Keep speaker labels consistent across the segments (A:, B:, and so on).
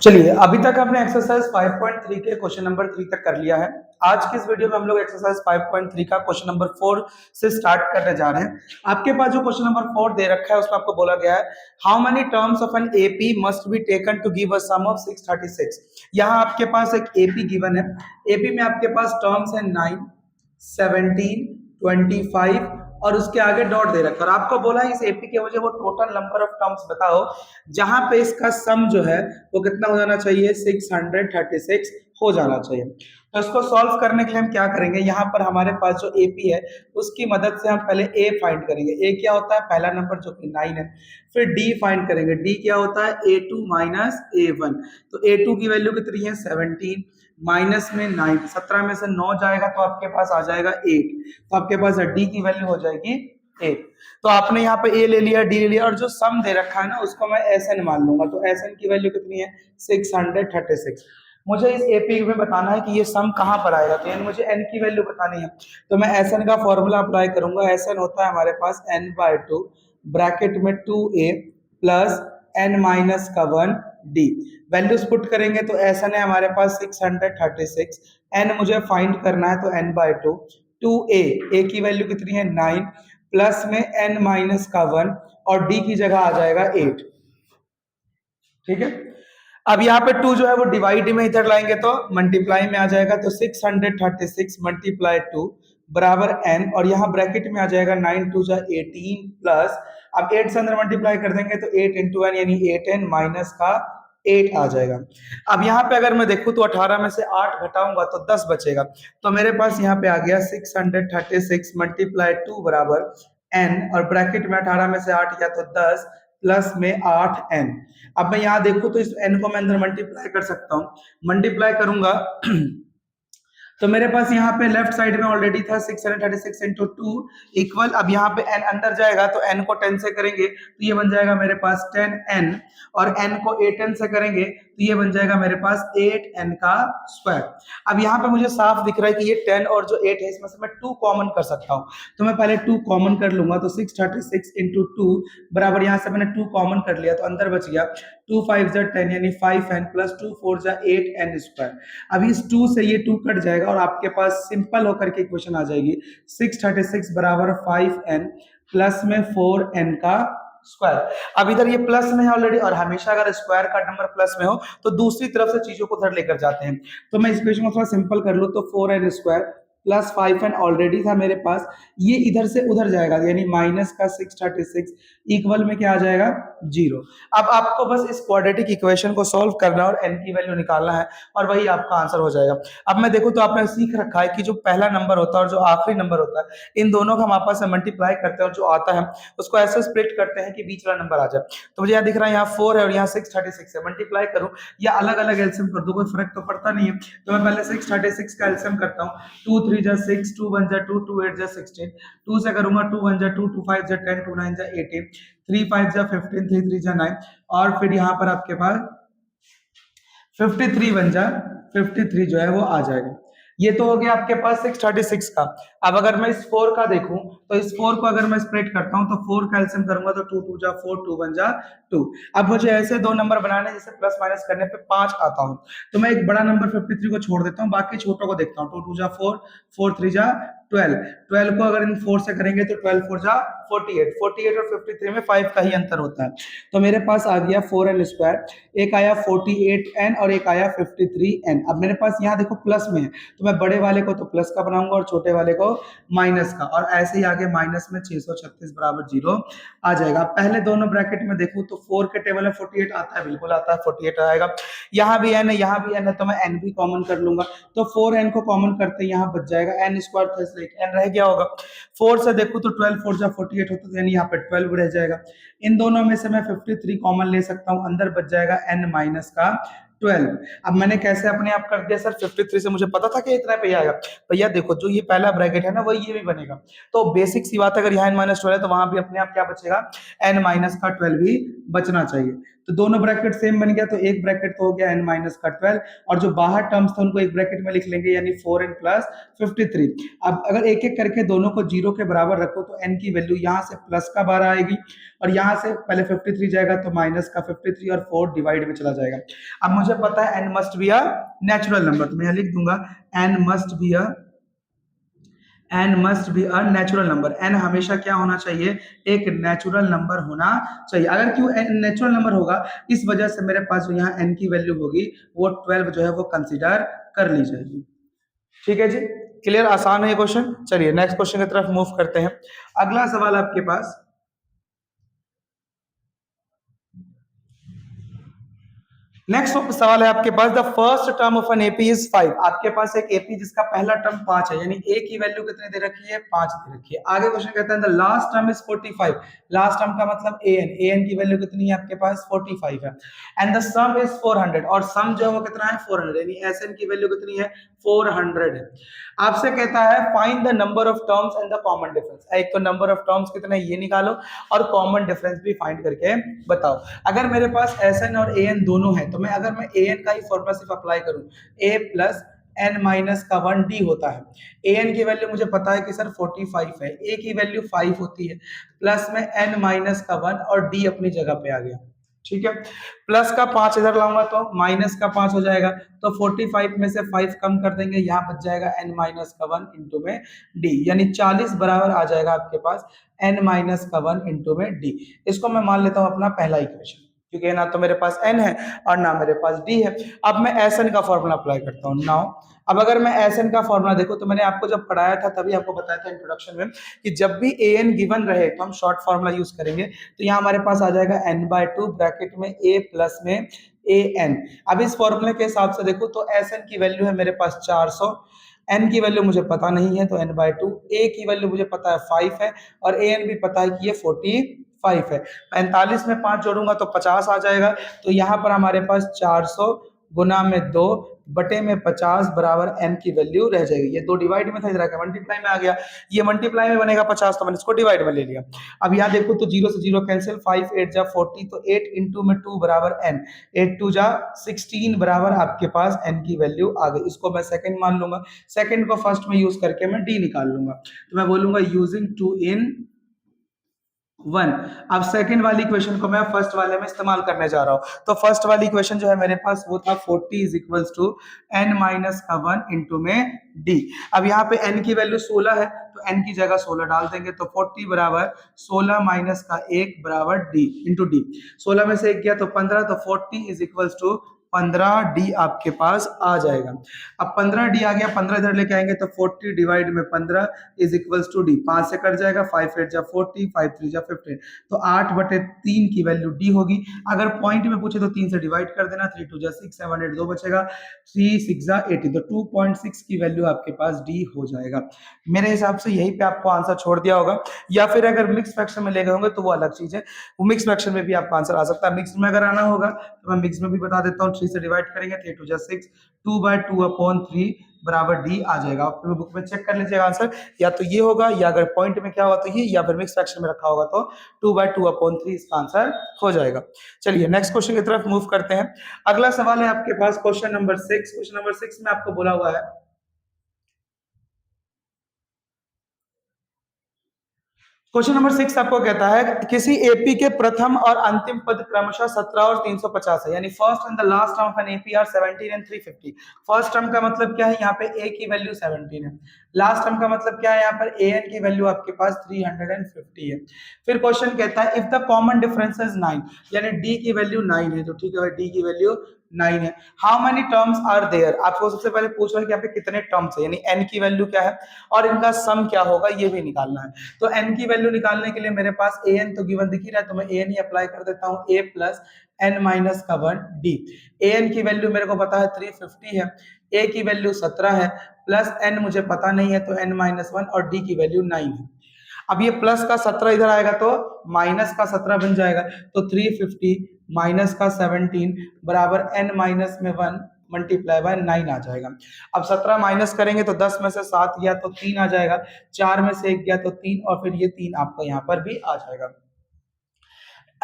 A: चलिए, अभी तक आपने एक्सरसाइज 5.3 के क्वेश्चन नंबर 3 तक कर लिया है। आज की इस वीडियो में हम लोग एक्सरसाइज 5.3 का क्वेश्चन नंबर 4 से स्टार्ट करने जा रहे हैं। आपके पास जो क्वेश्चन नंबर 4 दे रखा है उसमें आपको बोला गया है how many terms of an AP must be taken to give a sum of 636। यहाँ आपके पास एक एपी गिवन है। एपी में आपके पास टर्म्स है 9, 17, 25 और उसके आगे डॉट दे रखा है और आपको बोला है इस एपी के वजह वो टोटल नंबर ऑफ टर्म्स बताओ जहां पे इसका सम जो है वो कितना हो जाना चाहिए 636 हो जाना चाहिए। तो इसको सॉल्व करने के लिए हम क्या करेंगे, यहाँ पर हमारे पास जो एपी है उसकी मदद से हम पहले ए फाइंड करेंगे। ए क्या होता है, पहला नंबर जो कि 9 है। फिर डी फाइंड करेंगे। डी क्या होता है, a2 माइनस a1। तो a2 की वैल्यू कितनी है 17 माइनस में 9, 17 में से 9 जाएगा तो आपके पास आ जाएगा 8। तो आपके पास डी की वैल्यू हो जाएगी 8। तो आपने यहाँ पे ए ले लिया, डी ले लिया और जो सम दे रखा है ना उसको मैं एसएन मान लूंगा। तो एसएन की वैल्यू कितनी है 636। मुझे इस एपी में बताना है कि ये सम कहाँ पर आएगा, तो यानी मुझे एन की वैल्यू बतानी है। तो मैं एसएन का फॉर्मूला अप्लाई करूंगा। एसएन होता है हमारे पास n/2 ब्रैकेट में 2a प्लस n माइनस का 1 डी। वैल्यूज पुट करेंगे तो एसएन है हमारे पास 636। n मुझे फाइंड करना है तो n/2 2a, a की वैल्यू कितनी है 9 प्लस में n माइनस का 1 और d की जगह आ जाएगा 8। ठीक है, अब यहाँ पे 2 जो है वो डिवाइड में इधर लाएंगे तो मल्टीप्लाई में आ जाएगा। तो 636 मल्टीप्लाई 2 बराबर n और यहाँ ब्रैकेट में आ जाएगा 9 2 जा 18 प्लस, अब 8 से अंदर मल्टीप्लाई कर देंगे तो 8 इंटू एन यानी 8n माइनस का 8 आ जाएगा। अब यहाँ पे अगर मैं देखूं तो 18 में से 8 घटाऊंगा तो 10 बचेगा। तो मेरे पास यहाँ पे आ गया 636 मल्टीप्लाई 2 बराबर n और ब्रैकेट में 18 में से 8 गया तो 10 प्लस में 8n। अब मैं यहाँ देखूं तो इस n को मैं अंदर मल्टीप्लाई कर सकता हूँ। मल्टीप्लाई करूंगा तो मेरे पास यहाँ पे लेफ्ट साइड में ऑलरेडी था 636 इंटू 2 इक्वल, अब यहाँ पे n अंदर जाएगा तो n को 10 से करेंगे तो ये बन जाएगा मेरे पास 10n और n को 8n से करेंगे तो ये बन जाएगा मेरे पास 8n का स्क्वायर। अब यहाँ पे मुझे साफ दिख रहा है कि ये 10 और जो 8 है इसमें से मैं 2 कॉमन कर सकता हूँ। तो मैं पहले 2 कॉमन कर लूंगा तो 636 इंटू 2 बराबर, यहाँ से मैंने 2 कॉमन कर लिया तो अंदर बच गया 2 5 जा 10 यानी 5n प्लस 2 4 जा 8n स्क्वायर। अब इस 2 से ये 2 कट जाएगा और आपके पास सिंपल होकर के इक्वेशन आ जाएगी 636 बराबर 5n प्लस में 4n का स्क्वायर। अब इधर ये प्लस में है ऑलरेडी और हमेशा अगर स्क्वायर का नंबर प्लस में हो तो दूसरी तरफ से चीजों को उधर लेकर जाते हैं। तो मैं इस इक्वेशन को थोड़ा सिंपल कर लूं तो 4n square plus 5n already था मेरे पास, ये इधर से उधर जाएगा यानी माइनस का 636 इक्वल में क्या आ जाएगा 0। अब आपको बस इस क्वाड्रेटिक इक्वेशन को सॉल्व करना है और n की वैल्यू निकालना है और वही आपका आंसर हो जाएगा। अब मैं देखूं तो आपने सीख रखा है कि जो पहला नंबर होता है और जो आखिरी नंबर होता है इन दोनों का हम आपस में मल्टीप्लाई करते हैं और जो आता है उसको ऐसे स्प्लिट करते हैं कि बीच वाला नंबर आ जाए। तो मुझे यहाँ दिख रहा है यहाँ 4 है और यहाँ 636 है, मल्टीप्लाई करूं या अलग अलग एलसीएम कर दूं कोई फर्क तो पड़ता नहीं है। तो मैं पहले 636 का एलसीएम करता हूँ। 2 3 जा 6, 2 1 जा 2, 2 8 जा 16, 2 से करूंगा 2 1 जा 2, 2 5 जा 10, 2 9 जा 18, 3 5 जा 15, 3 3 जा 9 और फिर यहाँ पर आपके पास 53 बन जा 53 जो है वो आ जाएगा। ये तो हो गया आपके पास 636 का। अब अगर मैं इस 4 का देखूं तो इस 4 को अगर मैं स्प्लिट करता हूं तो 4 का एलसीएम करूंगा तो 2 2 जा 4, 2 1 जा 2। अब मुझे ऐसे दो नंबर बनाने जिसे प्लस माइनस करने पे 5 आता हूं। तो मैं एक बड़ा नंबर 53 को छोड़ देता हूं, बाकी छोटों को देखता हूं। 2 2 जा 4, 4 3 जा 12, 12 को अगर इन 4 से करेंगे तो 12 4 जा 48, 48 और 53 में 5 का ही अंतर होता है। तो मेरे पास आ गया 4n स्क्वायर, एक आया 48n और एक आया 53n। अब मेरे पास यहाँ देखो प्लस में है तो मैं बड़े वाले को तो प्लस का बनाऊंगा और छोटे वाले को माइनस का, और ऐसे ही आगे माइनस में 636 बराबर 0 आ जाएगा। पहले दोनों ब्रैकेट में देखूं तो 4 के टेबल में 48 आता है, बिल्कुल आता है 48 आएगा। यहाँ भी n है यहाँ भी n है तो मैं n भी कॉमन कर लूंगा। तो 4n को कॉमन करते यहाँ बच जाएगा n स्क्वायर था इसलिए n रह गया होगा। 4 से देखूं तो 12 4 जा 48 होता है यानी यहाँ पे 12 भी रह जाएगा। इन दोनों में से मैं 53 कॉमन ले सकता हूँ, अंदर बच जाएगा n माइनस का 12। अब मैंने कैसे अपने आप कर दिया सर, 53 से मुझे पता था कि इतना पे आएगा। भैया देखो जो ये पहला ब्रैकेट है ना वही ये भी बनेगा। तो बेसिक सी बात है, अगर यहाँ n माइनस 12 है तो वहां भी अपने आप क्या बचेगा n माइनस का 12 भी बचना चाहिए। तो दोनों ब्रैकेट सेम बन गया तो एक ब्रैकेट तो हो गया n माइनस का 12 और जो बाहर टर्म्स थे उनको एक ब्रैकेट में लिख लेंगे यानी 4n प्लस 53। अब अगर एक एक करके दोनों को 0 के बराबर रखो तो n की वैल्यू यहाँ से प्लस का 12 आएगी और यहाँ से पहले 53 जाएगा तो माइनस का 53 और 4 डिवाइड में चला जाएगा। अब मुझे मुझे पता है n must be a natural number, तो मैं लिख दूंगा n must be a natural number. n हमेशा क्या होना चाहिए, एक नेचुरल नंबर होना चाहिए। अगर क्यों n नेचुरल नंबर होगा, इस वजह से मेरे पास जो यहाँ n की वैल्यू होगी वो 12 जो है वो कंसीडर कर ली जाएगी। ठीक है जी, क्लियर, आसान है ये क्वेश्चन। चलिए नेक्स्ट क्वेश्चन की तरफ मूव करते हैं। अगला सवाल आपके पास, नेक्स्ट सवाल है आपके पास, the first term of an AP is 5। आपके पास एक एपी जिसका पहला टर्म 5 है, यानी ए की वैल्यू कितनी दे रखी है, 5 दे रखी है। आगे क्वेश्चन कहता है the last term is 45। Last term का मतलब एन की वैल्यू कितनी है आपके पास, 45 है। एंड द सम इज 400, और सम जो है वो कितना है, 400, यानी एसएन की वैल्यू कितनी है, 400 है। आपसे कहता है find the number of terms and the common difference. एक तो नंबर ऑफ टर्म्स कितने ये निकालो और कॉमन डिफरेंस भी फाइंड करके बताओ। अगर मेरे पास एसएन और एएन दोनों है, तो मैं अगर मैं एएन का ही फॉर्मूला सिर्फ अप्लाई करूं, ए प्लस एन माइनस का 1 डी होता है। एन की वैल्यू मुझे पता है कि सर 45 है, ए की वैल्यू 5 होती है, प्लस में एन माइनस का 1 और डी अपनी जगह पे आ गया। ठीक है, प्लस का 5 इधर लाऊंगा तो माइनस का 5 हो जाएगा, तो 45 में से 5 कम कर देंगे, यहाँ बच जाएगा n माइनस का 1 इंटू में d, यानी 40 बराबर आ जाएगा आपके पास n माइनस का 1 इंटू में d। इसको मैं मान लेता हूं अपना पहला इक्वेशन, क्योंकि ना तो मेरे पास n है और ना मेरे पास d है। अब मैं एसएन का फॉर्मूला अप्लाई करता हूँ नाउ। अब अगर मैं एसएन का फॉर्मूला देखो, तो मैंने आपको जब पढ़ाया था तभी आपको बताया था इंट्रोडक्शन में कि जब भी एन गिवन रहे तो हम शॉर्ट फॉर्मूला यूज करेंगे। तो यहाँ हमारे पास आ जाएगा n/2 ब्रैकेट में a प्लस में ए एन। अब इस फॉर्मूले के हिसाब से देखो तो एस एन की वैल्यू है मेरे पास 400, एन की वैल्यू मुझे पता नहीं है तो n/2, ए की वैल्यू मुझे पता है 5 है और ए एन भी पता है कि ये 45 है। 45 में 5 जोड़ूंगा तो 50 आ जाएगा। तो यहाँ पर हमारे पास 400 गुना में 2 बटे में 50 बराबर n की वैल्यू रह जाएगी। ये 2 डिवाइड में था, इधर आके मल्टीप्लाई में आ गया, ये मल्टीप्लाई में बनेगा 50, तो मैंने इसको डिवाइड में ले लिया। अब यहाँ देखो तो 0 से 0 कैंसिल, 5 8 जा 40, तो 8 इंटू में 2 बराबर n, 8 2 जा 16 बराबर आपके पास n की वैल्यू आ गई। इसको मैं सेकंड मान लूंगा, सेकंड को फर्स्ट में यूज करके मैं d निकाल लूंगा, तो मैं बोलूंगा यूजिंग 2 in 1। अब सेकंड वाली इक्वेशन को मैं फर्स्ट वाले में इस्तेमाल करने जा रहा हूं। तो फर्स्ट वाली इक्वेशन जो है मेरे पास वो था 40 is equals to n minus का 1 इंटू में d। अब यहाँ पे n की वैल्यू 16 है, तो n की जगह 16 डाल देंगे, तो 40 बराबर 16 माइनस का 1 बराबर d इंटू डी। 16 में से 1 गया तो 15, तो 40 इज इक्वल्स टू 15d आपके पास आ जाएगा। अब 15d आ गया, 15 इधर लेके आएंगे तो 40 डिवाइड में 15 इज इक्वल्स टू डी, 5 से कट जाएगा, 5 8 जा 40, 5 3 जा 15, तो 8 बटे 3 की वैल्यू डी होगी। अगर पॉइंट में पूछे तो 3 से डिवाइड कर देना, 3 2 जा 6 7 8 2 बचेगा, 3 6 जा 18, तो 2.6 की वैल्यू आपके पास डी हो जाएगा। मेरे हिसाब से यहीं पे आपको आंसर छोड़ दिया होगा, या फिर अगर मिक्स फ्रैक्शन में ले गए होंगे तो वो अलग चीज है, वो मिक्स फ्रैक्शन में भी आपका आंसर आ सकता है। मिक्स में अगर आना होगा तो मैं मिक्स में भी बता देता हूँ, 3 से डिवाइड करेंगे, 3 2 जा 6, 2/2/3 बराबर डी आ जाएगा। आप बुक में चेक कर लीजिएगा आंसर, या तो ये होगा, या अगर पॉइंट में क्या होगा तो ये, या फिर मिक्स फ्रैक्शन में रखा होगा तो 2/2/3 इसका आंसर हो जाएगा। चलिए नेक्स्ट क्वेश्चन की तरफ मूव करते हैं। अगला सवाल है आपके पास क्वेश्चन नंबर 6। क्वेश्चन नंबर 6 में आपको बोला हुआ है, क्वेश्चन नंबर 6 आपको कहता है किसी एपी के प्रथम और अंतिम पद क्रमशः 17 और 350 है, यानी first and the last term of an AP are 17 and 350। First term का मतलब क्या है, यहाँ पे ए की वैल्यू 17 है। लास्ट टर्म का मतलब क्या है, यहाँ पर ए एन की वैल्यू आपके पास 350 है। फिर क्वेश्चन कहता है if the common difference is 9, यानी डी की वैल्यू 9 है, तो ठीक है डी की वैल्यू 9 है। How many terms are there, आपको सबसे पहले पूछ रहा है कि यहाँ पे कितने टर्म्स है, यानी n की वैल्यू क्या है और इनका सम क्या होगा ये भी निकालना है। तो n की वैल्यू निकालने के लिए मेरे पास an तो गिवन दिख ही रहा है, तो मैं an ही अप्लाई कर देता हूँ, a प्लस n माइनस का 1 d। an की वैल्यू मेरे को पता है 350 है, a की वैल्यू 17 है, प्लस n मुझे पता नहीं है तो n माइनस 1 और d की वैल्यू 9 है। अब ये प्लस का 17 इधर आएगा तो माइनस का 17 बन जाएगा, तो 350 माइनस का 17 बराबर n माइनस में 1 मल्टीप्लाई बाय 9 आ जाएगा। अब 17 माइनस करेंगे तो 10 में से 7 गया तो 3 आ जाएगा, 4 में से 1 गया तो 3, और फिर ये 3 आपका यहाँ पर भी आ जाएगा।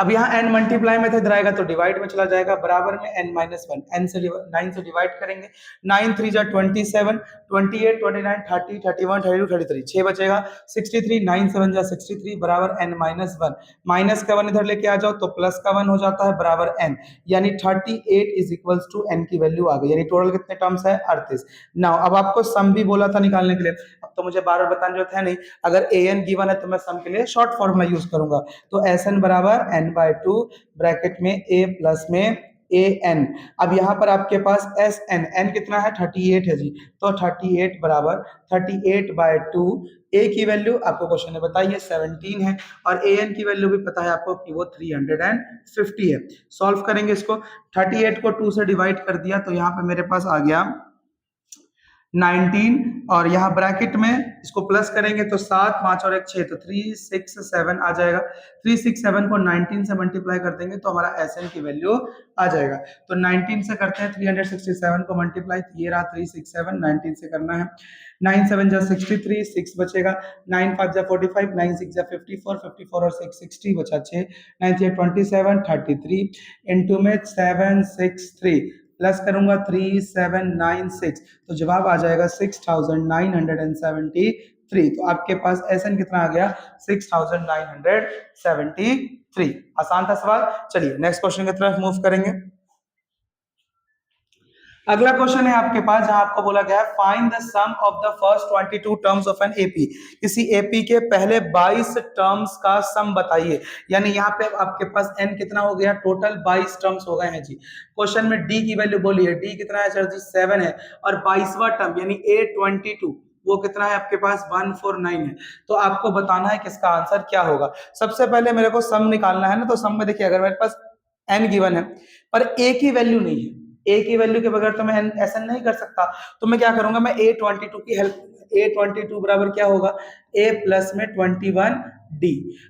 A: अब यहाँ n मल्टीप्लाई में इधर आएगा तो डिवाइड में चला जाएगा, बराबर में n माइनस वन, n से 9 से डिवाइड करेंगे, 9 3 जा 27, 28 29 30 31 32 33, 6 बचेगा, 63, 9 7 जा 63 बराबर n माइनस वन, माइनस का वन इधर लेके आ जाओ तो प्लस का वन हो जाता है बराबर n, यानी 38 इज इक्वल्स टू n की वैल्यू आ गई, यानी टोटल कितने टर्म्स है 38। नाउ अब आपको सम भी बोला था निकालने के लिए, अब तो मुझे बार बार बताने जरूरत है नहीं, अगर an गिवन है तो मैं सम के लिए शॉर्ट फॉर्मूला यूज करूंगा, तो Sn बराबर n बाय टू ब्रैकेट में a प्लस में an। अब यहाँ पर आपके पास Sn, n कितना है 38 है जी, तो 38 बराबर 38 बाय टू, a की वैल्यू आपको क्वेश्चन ने बताई है 17 है, और an की वैल्यू भी पता है आपको कि वो 350 है। सॉल्व करेंगे इसको, 38 को 2 से डिवाइड कर दिया तो यहाँ पे मेरे पास आ गया 19, और यहाँ ब्रैकेट में इसको प्लस करेंगे तो 7 5 और 1 6, तो 367 आ जाएगा। 367 को 19 से मल्टीप्लाई कर देंगे तो हमारा Sn की वैल्यू आ जाएगा। तो 19 से करते हैं 367 को मल्टीप्लाई, ये रहा 367, 19 से करना है, 9 7 जा 63, 6 बचेगा, 9 5 जा 45, 9 6 जा 54, 54 और 6 60 बचा 6, 9 3 27 33, इनटू में 763 प्लस करूंगा 3796, तो जवाब आ जाएगा 6973। तो आपके पास Sn कितना आ गया 6973। आसान था सवाल। चलिए नेक्स्ट क्वेश्चन की तरफ मूव करेंगे। अगला क्वेश्चन है आपके पास जहां आपको बोला गया है find the sum of the first 22 terms of an AP. किसी एपी के पहले 22 टर्म्स का सम बताइए, यानी यहाँ पे आपके पास n कितना हो गया, टोटल 22 टर्म्स हो गए हैं जी। क्वेश्चन में d की वैल्यू बोलिए, d कितना है सर जी 7 है, और 22वां टर्म यानी a22 वो कितना है आपके पास 149 है। तो आपको बताना है कि इसका आंसर क्या होगा। सबसे पहले मेरे को सम निकालना है ना, तो सम में देखिए अगर मेरे पास n गिवन है पर a की वैल्यू नहीं है, a की वैल्यू के बगैर तो मैं ऐसा नहीं कर सकता, तो मैं क्या करूंगा, मैं a22 की हेल्प, a22 बराबर क्या होगा a प्लस में 21d।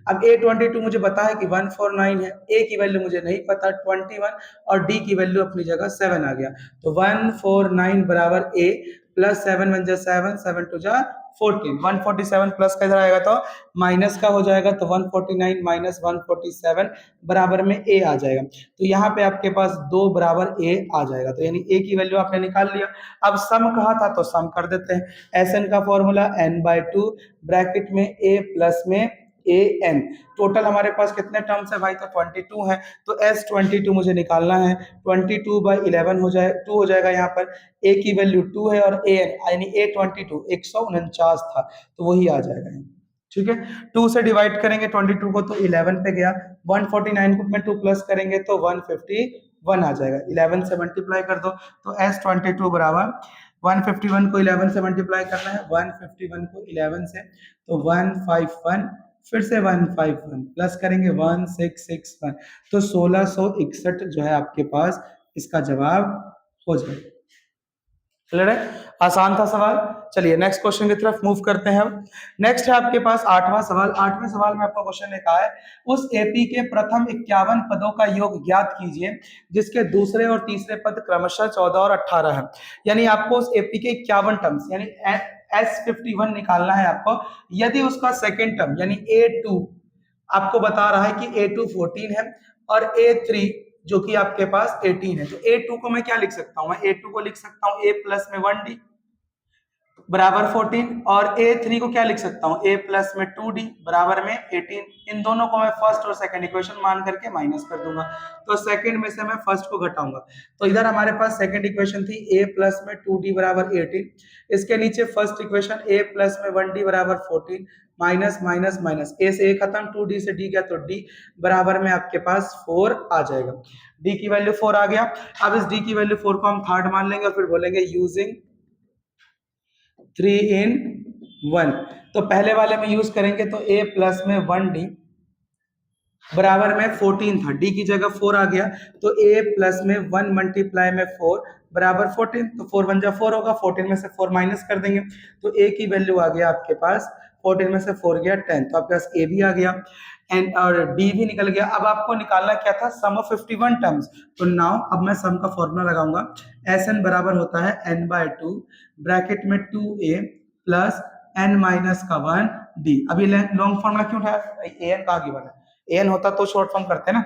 A: अब a22 मुझे पता है कि 149 है, a की वैल्यू मुझे नहीं पता 21, और d की वैल्यू अपनी जगह 7 आ गया, तो 149 बराबर a प्लस 7 1 जा 7 7 2 जा 14, 147 प्लस का इधर आएगा तो माइनस का हो जाएगा, तो 149 माइनस 147 बराबर में a आ जाएगा। तो यहाँ पे आपके पास 2 बराबर a आ जाएगा, तो यानी a की वैल्यू आपने निकाल लिया। अब सम कहा था तो सम कर देते हैं। Sn का फॉर्मूला n/2 ब्रैकेट में a प्लस में an। टोटल हमारे पास कितने टर्म्स है भाई, तो 22 है, तो S22 मुझे निकालना है, 22/11 हो जाए 2 हो जाएगा, यहाँ पर a की वैल्यू 2 है और an यानी a22 149 था, तो वही आ जाएगा। ठीक है, 2 से डिवाइड करेंगे 22 को तो 11 पे गया, 149 को में 2 प्लस करेंगे तो 151 आ जाएगा, 11 से मल्टीप्लाई कर दो, तो S22 बराबर 151 को 11 से मल्टीप्लाई करना है, 151 को 11 से तो 151, फिर से 151 प्लस करेंगे 1661, तो 1661 जो है आपके पास इसका जवाब हो जाएगा। क्लियर है, आसान था सवाल। चलिए नेक्स्ट क्वेश्चन की तरफ मूव करते हैं। नेक्स्ट है आपके पास 8वां सवाल। 8वें सवाल में आपका क्वेश्चन लिखा है उस एपी के प्रथम 51 पदों का योग ज्ञात कीजिए जिसके दूसरे और तीसरे पद क्रमशः 14 और 18 है। यानी आपको उस एपी के 51 टर्म्स यानी S51 निकालना है आपको, यदि उसका सेकेंड टर्म यानी A2 आपको बता रहा है कि A2 14 है और A3 जो कि आपके पास 18 है, तो A2 को मैं क्या लिख सकता हूं, मैं A2 को लिख सकता हूं A प्लस में 1D बराबर 14, और A3 को क्या लिख सकता हूं A प्लस में 2D बराबर में 18। इन दोनों को मैं फर्स्ट और सेकंड इक्वेशन मान करके माइनस कर दूंगा, तो सेकंड में से मैं फर्स्ट को घटाऊंगा, तो इधर हमारे पास सेकंड इक्वेशन थी A प्लस में 2D बराबर 18, इसके नीचे फर्स्ट इक्वेशन A प्लस में 1D बराबर 14, माइनस माइनस माइनस, A से A खत्म, 2D से D गया तो D बराबर में आपके पास 4 आ जाएगा। D की वैल्यू 4 आ गया। अब इस D की वैल्यू 4 को हम थर्ड मान लेंगे और फिर बोलेंगे यूजिंग 3 in 1, तो पहले वाले में यूज करेंगे तो A प्लस में 1D बराबर में 14 था, D की जगह 4 आ गया, तो A प्लस में 1 मल्टीप्लाई में 4 बराबर 14, तो 4 1 जा 4 होगा, 14 में से 4 माइनस कर देंगे, तो A की वैल्यू आ गया आपके पास 14 में से 4 गया 10, तो आपके पास A भी आ गया एंड और D भी निकल गया। अब आपको निकालना क्या था, सम ऑफ 51 टर्म्स, तो नाउ अब मैं सम का फॉर्मूला लगाऊंगा, Sn बराबर होता है n/2 ब्रैकेट में 2A प्लस n माइनस का 1D। अभी लॉन्ग फॉर्मूला क्यों उठाया, an कहाँ गिवन है, एन होता तो शॉर्ट फॉर्म करते ना।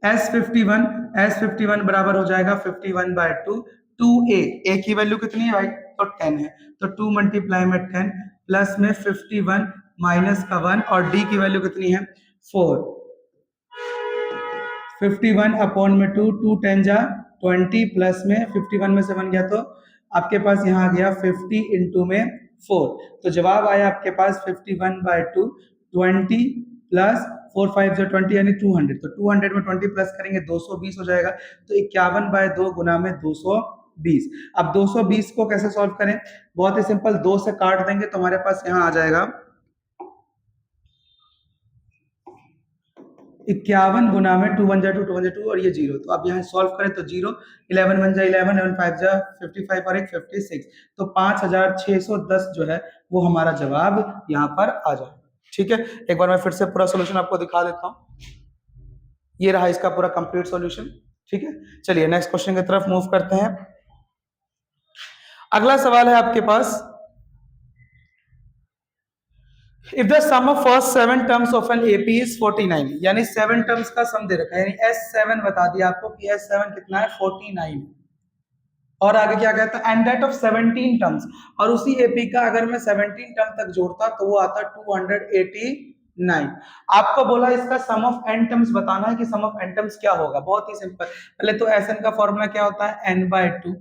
A: S51 बराबर हो जाएगा 51/2 2a, a की वैल्यू कितनी है भाई, तो 10 है, तो 2 मल्टीप्लाई में 10 प्लस में 51 माइनस का 1 और d की वैल्यू कितनी है 4, 51 अपॉन में 2, 2 10 जा 20 प्लस में 51 में 7 गया तो आपके पास यहाँ आ गया 50 इंटू में 4, तो जवाब आया आपके पास 51/2 20 प्लस 4 5 जो 20 यानी 200, तो 200 में 20 प्लस करेंगे 220 हो जाएगा, तो 51/2 गुना में 220। अब 220 को कैसे सॉल्व करें, बहुत ही सिंपल, 2 से काट देंगे तो हमारे पास यहाँ आ जाएगा 51 गुना में 2 1 जा 2 2 1 जा 2 और ये 0, तो अब यहाँ सॉल्व करें तो 0, 11 1 जा 11, 11 5 जा 55 और एक 56, तो 5610 जो है वो हमारा जवाब यहाँ पर आ जाएगा। ठीक है, एक बार मैं फिर से पूरा सॉल्यूशन आपको दिखा देता हूँ, ये रहा इसका पूरा कंप्लीट सॉल्यूशन। ठीक है, चलिए नेक्स्ट क्वेश्चन की तरफ मूव करते हैं। अगला सवाल है आपके पास, if the sum of first 7 terms of an AP is 49, यानी 7 टर्म्स का सम दे रखा है, यानी S7 बता दिया आपको कि S7 कितना है 49, और आगे क्या कहता है, एंड दैट ऑफ 17 टर्म्स, और उसी एपी का अगर मैं 17 टर्म तक जोड़ता तो वो आता 289। आपको बोला इसका सम ऑफ एन टर्म्स बताना है कि सम ऑफ एन टर्म्स क्या होगा, बहुत ही सिंपल, पहले तो Sn का फॉर्मूला क्या होता है n/2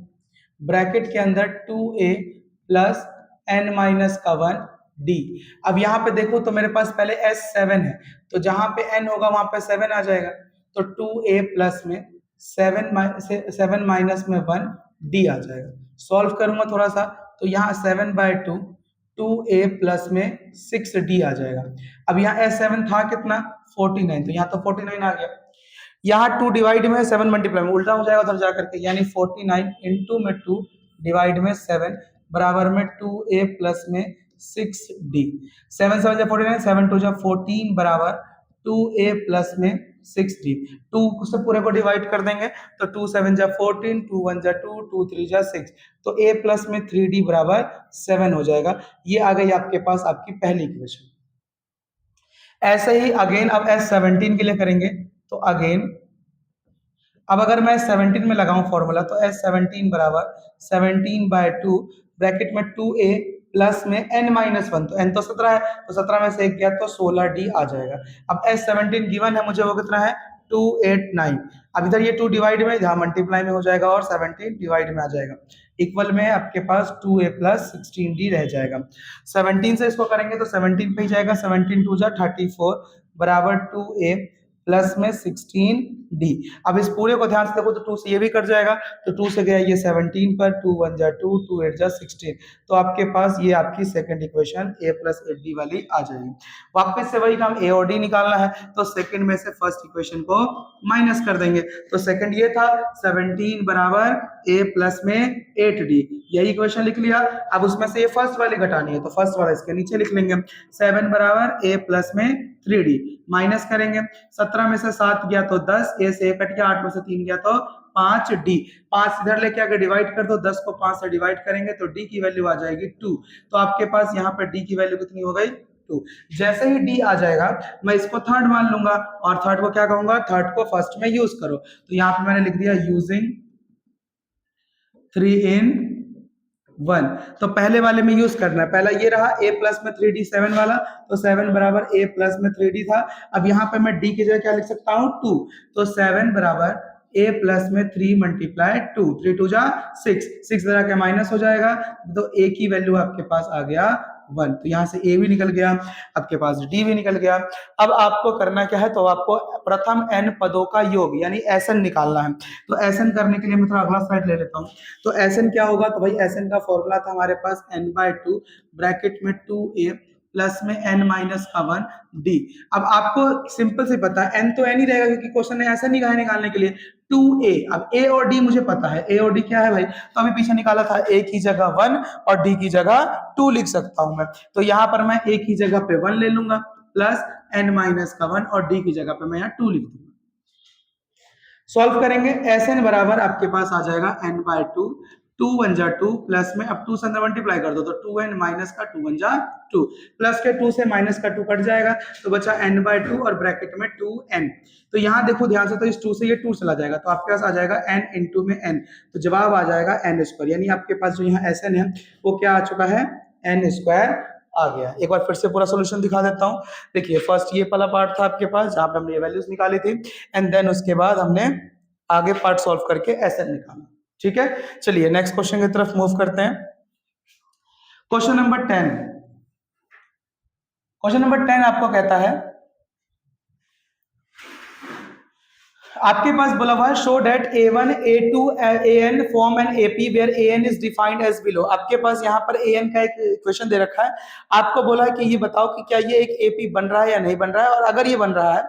A: ब्रैकेट के अंदर 2a प्लस n माइनस का 1 d। अब यहाँ पे देखो तो मेरे पास पहले S7 है, तो जहां पे n होगा वहां पे 7 आ जाएगा, तो 2a प्लस में 7 माइनस में 1 d आ जाएगा। सॉल्व करूंगा थोड़ा सा, तो यहाँ 7/2 2a प्लस में 6d आ जाएगा। अब यहाँ S7 था कितना 49, तो यहाँ तो 49 आ गया, यहाँ 2 डिवाइड में 7 मल्टीप्लाई में उल्टा हो जाएगा उधर जाकर के, यानी 49 इंटू में 2 डिवाइड में 7 बराबर में 2a प्लस में 6d, 7 7 जा 49, 7 2 जा 14 बराबर 2a प्लस में 6d, 2 से पूरे को डिवाइड कर देंगे तो 2 7 जा 14, 2 1 जा 2, 2 3 जा 6, तो a प्लस में 3d बराबर 7 हो जाएगा। ये आ गई आपके पास आपकी पहली इक्वेशन। ऐसे ही अगेन अब S17 के लिए करेंगे, तो अगेन अब अगर मैं 17 में लगाऊं फॉर्मूला, तो S17 बराबर 17/2 ब्रैकेट में 2a प्लस में n-1, तो n तो 17 है, तो 17 में से 1 गया तो 16d आ जाएगा। अब S17 गिवन है मुझे, वो कितना है 289, अब इधर ये 2 डिवाइड में, जहाँ मल्टीप्लाई में हो जाएगा और 17 डिवाइड में आ जाएगा, इक्वल में आपके पास 2a प्लस 16d रह जाएगा। 17 से इसको करेंगे तो 17 पे ही जाएगा, 17 2 जा 34 बराबर 2a प्लस में 16d। अब इस पूरे को ध्यान से देखो तो 2 से ये भी कट जाएगा, तो 2 से गया ये 17 पर, 2 1 जा 2, 2 8 जा 16, तो आपके पास ये आपकी second equation a plus 8d वाली आ जाएगी। वापस से वही काम a और d निकालना है, तो सेकंड में से फर्स्ट इक्वेशन को माइनस कर देंगे, तो सेकंड ये था 17 बराबर a प्लस में 8d, यही इक्वेशन लिख लिया। अब उसमें से ये फर्स्ट वाली घटानी है, तो फर्स्ट वाला इसके नीचे लिख लेंगे, 7 बराबर a प्लस में 3d, माइनस करेंगे, 17 में से 7 गया तो 10, a से 1 कट गया, 8 में से 3 गया तो 5d, 5 इधर लेके आके डिवाइड कर दो, 10 को 5 से डिवाइड करेंगे तो d की वैल्यू आ जाएगी 2, तो आपके पास यहाँ पर d की वैल्यू कितनी हो गई 2। जैसे ही d आ जाएगा मैं इसको थर्ड मान लूंगा, और थर्ड को क्या कहूंगा, थर्ड को फर्स्ट में यूज करो, तो यहाँ पे मैंने लिख दिया यूजिंग 3 in 1, तो पहले वाले में यूज करना है, पहला ये रहा a प्लस में 3d 7 वाला, तो 7 बराबर a प्लस में 3d था। अब यहाँ पे मैं d की जगह क्या लिख सकता हूँ 2, तो 7 बराबर a प्लस में 3 मल्टीप्लाई 2, 3 2 जा 6, 6 जरा के माइनस हो जाएगा, तो a की वैल्यू आपके पास आ गया 1, तो यहाँ से a भी निकल गया, आपके पास d भी निकल गया। अब आपको करना क्या है, तो आपको प्रथम n पदों का योग यानी Sn निकालना है, तो Sn करने के लिए मैं थोड़ा अगला स्लाइड ले लेता हूँ। तो Sn क्या होगा, तो भाई Sn का फॉर्मूला था हमारे पास n/2 ब्रैकेट में 2a प्लस में n-1 d। अब आपको सिंपल से पता है n तो n ही रहेगा, क्योंकि क्वेश्चन ने ऐसा नहीं कहा निकालने के लिए 2a। अब a और d मुझे पता है, a और d क्या है भाई, तो अभी पीछे निकाला था, a की जगह 1 और d की जगह 2 लिख सकता हूं मैं, तो यहाँ पर मैं a की जगह पे 1 ले लूंगा प्लस n-1 और d की जगह पे मैं यहाँ 2 लिख दूंगा। सॉल्व करेंगे, Sn बराबर आपके पास आ जाएगा n/2 2 1 जा 2 प्लस में अब 2 से अंदर मल्टीप्लाई कर दो तो 2n माइनस का 2 1 जा 2 प्लस के 2 से माइनस का 2 कट जाएगा तो बचा n/2 और ब्रैकेट में 2n। तो यहाँ देखो ध्यान से, तो इस 2 से ये 2 चला जाएगा तो आपके पास आ जाएगा n इंटू में n, तो जवाब आ जाएगा n², यानी आपके पास जो यहाँ Sn है वो क्या आ चुका है, n² आ गया। एक बार फिर से पूरा सोल्यूशन दिखा देता हूँ। देखिए फर्स्ट ये वाला पार्ट था आपके पास जहाँ पे हमने वैल्यूज निकाली थी एंड देन उसके बाद हमने आगे पार्ट सॉल्व करके Sn निकाला। ठीक है, चलिए नेक्स्ट क्वेश्चन की तरफ मूव करते हैं। क्वेश्चन नंबर 10, क्वेश्चन नंबर 10 आपको कहता है, आपके पास बोला हुआ है show that a1 a2 an form an AP where an is defined as below. आपके पास यहाँ पर an का एक इक्वेशन दे रखा है, आपको बोला है कि ये बताओ कि क्या ये एक एपी बन रहा है या नहीं बन रहा है, और अगर ये बन रहा है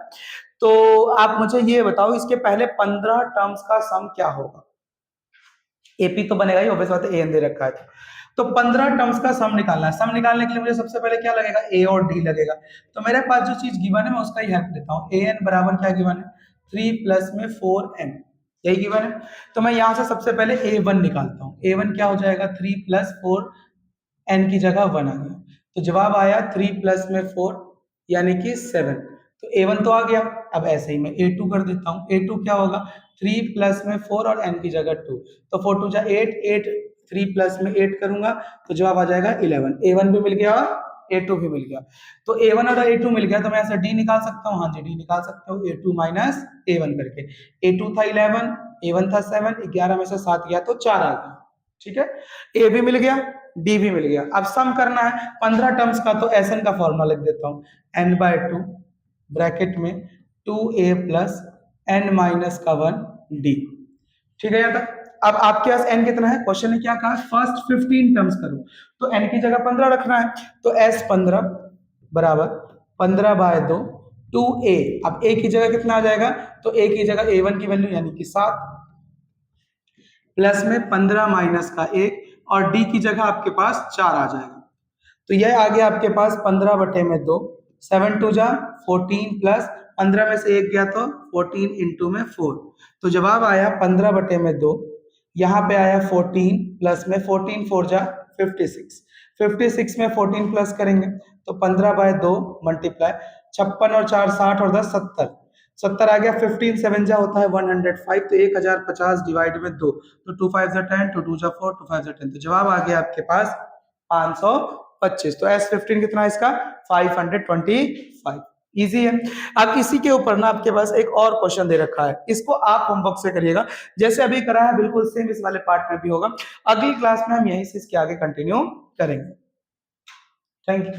A: तो आप मुझे ये बताओ इसके पहले 15 टर्म्स का सम क्या होगा। एपी तो बनेगा ही, ऑब्वियस बात है, an दे रखा है तो 15 टर्म्स का सम निकालना है। सम निकालने के लिए मुझे सबसे पहले क्या लगेगा, a और d लगेगा। तो मेरे पास जो चीज गिवन है मैं उसका ही हेल्प लेता हूँ। an बराबर क्या गिवन है, 3 प्लस में 4n, यही गिवन है। तो मैं यहाँ से सबसे पहले a1 निकालता हूँ। a1 क्या हो जाएगा, 3 प्लस 4n की जगह 1 आ गया, तो जवाब आया 3 प्लस में 4 यानी कि 7। तो a1 तो आ गया, अब ऐसे ही मैं a2 कर देता हूँ। a2 क्या होगा, 3 प्लस में 4 और n की जगह 2, तो 4 2 जा 8, 8 3 प्लस में 8 करूंगा तो जवाब आ जाएगा 11। a1 भी मिल गया और a2 भी मिल गया, तो a1 और a2 मिल गया तो मैं ऐसे d निकाल सकता हूँ। हाँ जी, d निकाल सकता हूँ, a2 माइनस a1 करके। a2 था 11, a1 था 7, 11 में से 7 गया तो 4 आ गया। ठीक है, a भी मिल गया, d भी मिल गया। अब सम करना है 15 टर्म्स का, तो Sn का फॉर्मूला लिख देता हूँ, n/2 ब्रैकेट में 2a प्लस n माइनस का 1 d। ठीक है, यहाँ तक। अब आपके पास n कितना है, क्वेश्चन ने क्या कहा, फर्स्ट 15 टर्म्स करो, तो n की जगह 15 रखना है, तो s15 बराबर 15/2 2a। अब a की जगह कितना आ जाएगा, तो a की जगह a1 की वैल्यू यानी कि 7 प्लस में 15 माइनस का 1 और d की जगह आपके पास 4 आ जाएगा। तो यह आ गया आपके पास 15/2, 7 2 जा 14 प्लस 15 में से 1 गया तो 14 इंटू में 4, तो जवाब आया 15/2। यहाँ पे आया 14 प्लस में 14 4 जा 56, 56 में 14 प्लस करेंगे तो 15/2 मल्टीप्लाई 56 और 4 60 और 10 70, 70 आ गया। 15 7 जा होता है 105, तो 1050 डिवाइड में 2, तो 2 5 जा 10, 2 2 जा 4, 2 5 जा 10, तो जवाब आ गया आपके पास 525। तो S15 कितना है इसका, 525। इजी है। अब इसी के ऊपर ना आपके पास एक और क्वेश्चन दे रखा है, इसको आप होमवर्क से करिएगा, जैसे अभी करा है बिल्कुल सेम इस वाले पार्ट में भी होगा। अगली क्लास में हम यहीं से इसके आगे कंटिन्यू करेंगे। Thank you.